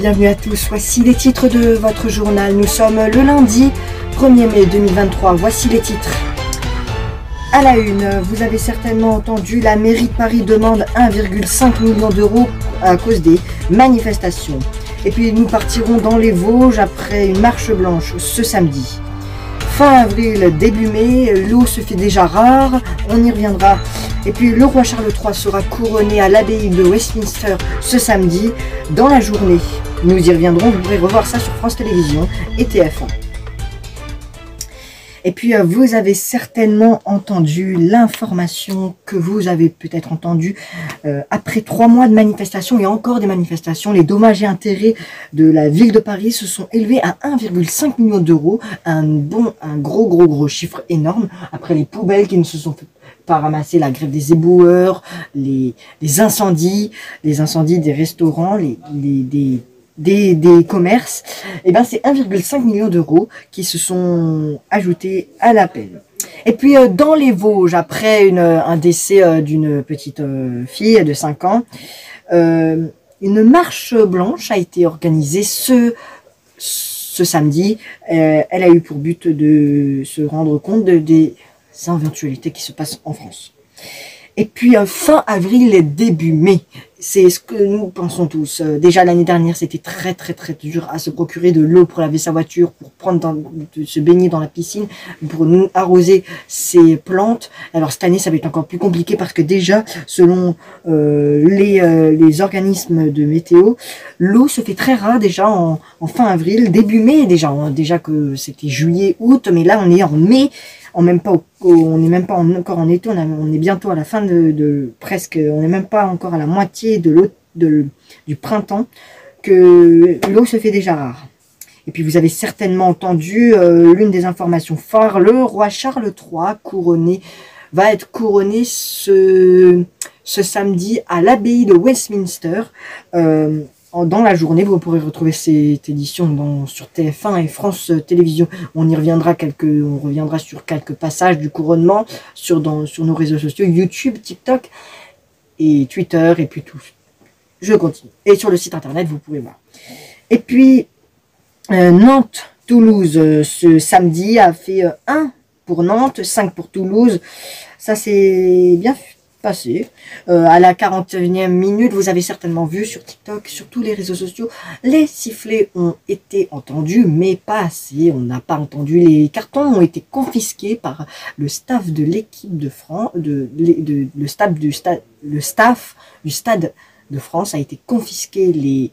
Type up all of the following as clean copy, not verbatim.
bienvenue à tous. Voici les titres de votre journal. Nous sommes le lundi 1er mai 2023. Voici les titres. À la une, vous avez certainement entendu, la mairie de Paris demande 1,5 million d'euros à cause des manifestations. Et puis nous partirons dans les Vosges après une marche blanche ce samedi. Fin avril, début mai, l'eau se fait déjà rare, on y reviendra. Et puis le roi Charles III sera couronné à l'abbaye de Westminster ce samedi dans la journée. Nous y reviendrons, vous pourrez revoir ça sur France Télévisions et TF1. Et puis vous avez certainement entendu l'information que vous avez peut-être entendue après 3 mois de manifestations et encore des manifestations, les dommages et intérêts de la ville de Paris se sont élevés à 1,5 million d'euros, un gros chiffre énorme après les poubelles qui ne se sont pas ramassées, la grève des éboueurs, les incendies des restaurants, des commerces. Et ben c'est 1,5 million d'euros qui se sont ajoutés à l'appel. Et puis dans les Vosges, après un décès d'une petite fille de 5 ans, une marche blanche a été organisée ce samedi. Elle a eu pour but de se rendre compte des éventualités qui se passent en France. Et puis fin avril, début mai, c'est ce que nous pensons tous. Déjà l'année dernière, c'était très dur à se procurer de l'eau pour laver sa voiture, pour se baigner dans la piscine, pour nous arroser ses plantes. Alors cette année, ça va être encore plus compliqué parce que déjà, selon les organismes de météo, l'eau se fait très rare déjà en fin avril, début mai déjà que c'était juillet, août, mais là on est en mai. On n'est même pas encore en été, on est bientôt à la fin presque, on n'est même pas encore à la moitié du printemps, que l'eau se fait déjà rare. Et puis vous avez certainement entendu l'une des informations phares, le roi Charles III va être couronné ce samedi à l'abbaye de Westminster. Dans la journée, vous pourrez retrouver cette édition sur TF1 et France Télévisions. On reviendra sur quelques passages du couronnement sur nos réseaux sociaux, YouTube, TikTok et Twitter et puis tout. Je continue. Et sur le site internet, vous pouvez voir. Et puis, Nantes-Toulouse, ce samedi, a fait 1 pour Nantes, 5 pour Toulouse. Ça, c'est bien passé. À la 41e minute, vous avez certainement vu sur TikTok, sur tous les réseaux sociaux, les sifflets ont été entendus, mais pas assez. On n'a pas entendu. Les cartons ont été confisqués par le staff de l'équipe de France, le staff du Stade de France a été confisqué les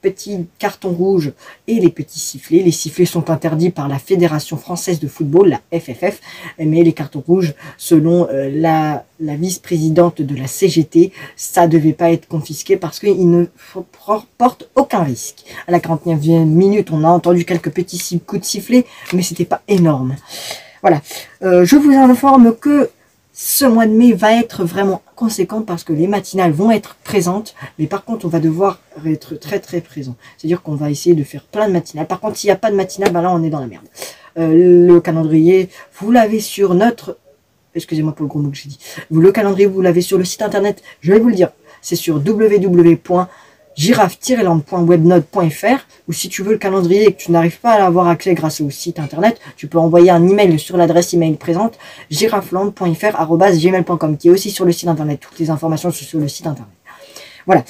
petits cartons rouges et les petits sifflets. Les sifflets sont interdits par la Fédération française de football, la FFF, mais les cartons rouges, selon la vice-présidente de la CGT, ça devait pas être confisqué parce qu'ils ne portent aucun risque. À la 49e minute, on a entendu quelques petits coups de sifflet, mais c'était pas énorme. Voilà. Je vous informe que ce mois de mai va être vraiment conséquent parce que les matinales vont être présentes, mais par contre on va devoir être très présent. C'est-à-dire qu'on va essayer de faire plein de matinales. Par contre, s'il n'y a pas de matinale, ben là on est dans la merde. Le calendrier, vous l'avez sur notre... Excusez-moi pour le gros mot que j'ai dit. Le calendrier, vous l'avez sur le site internet, je vais vous le dire. C'est sur www.giraffe-land.webnode.fr, ou si tu veux le calendrier et que tu n'arrives pas à avoir accès grâce au site internet, tu peux envoyer un email sur l'adresse email présente giraffeland.fr@gmail.com, qui est aussi sur le site internet. Toutes les informations sont sur le site internet. Voilà.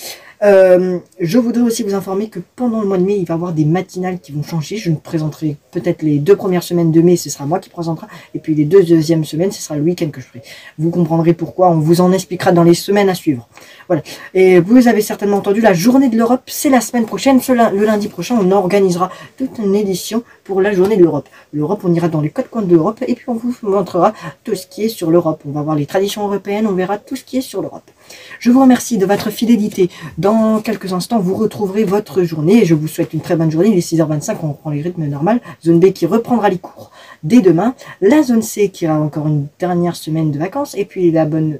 Je voudrais aussi vous informer que pendant le mois de mai, il va y avoir des matinales qui vont changer. Je me présenterai peut-être les 2 premières semaines de mai, ce sera moi qui présentera. Et puis les 2 deuxièmes semaines, ce sera le week-end que je ferai. Vous comprendrez pourquoi, on vous en expliquera dans les semaines à suivre. Voilà. Et vous avez certainement entendu, la journée de l'Europe, c'est la semaine prochaine. Le lundi prochain, on organisera toute une édition pour la journée de l'Europe. L'Europe, on ira dans les 4 coins de l'Europe et puis on vous montrera tout ce qui est sur l'Europe. On va voir les traditions européennes, on verra tout ce qui est sur l'Europe. Je vous remercie de votre fidélité. Dans quelques instants, vous retrouverez votre journée et je vous souhaite une très bonne journée. Il est 6h25, on reprend les rythmes normaux. Zone B qui reprendra les cours dès demain. La zone C qui aura encore une dernière semaine de vacances. Et puis la zone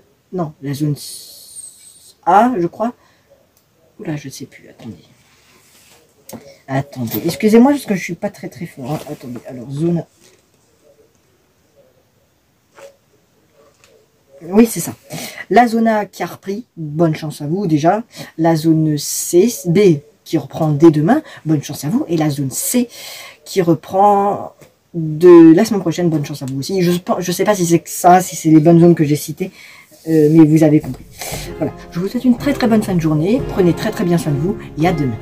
A, je crois. Oula, je ne sais plus, attendez. Excusez-moi parce que je suis pas très fort. Hein. Attendez, alors zone... Oui, c'est ça. La zone A qui a repris, bonne chance à vous déjà. La zone B qui reprend dès demain. Bonne chance à vous. Et la zone C qui reprend de la semaine prochaine. Bonne chance à vous aussi. Je ne sais pas si c'est ça, si c'est les bonnes zones que j'ai citées, mais vous avez compris. Voilà. Je vous souhaite une très très bonne fin de journée. Prenez très très bien soin de vous et à demain.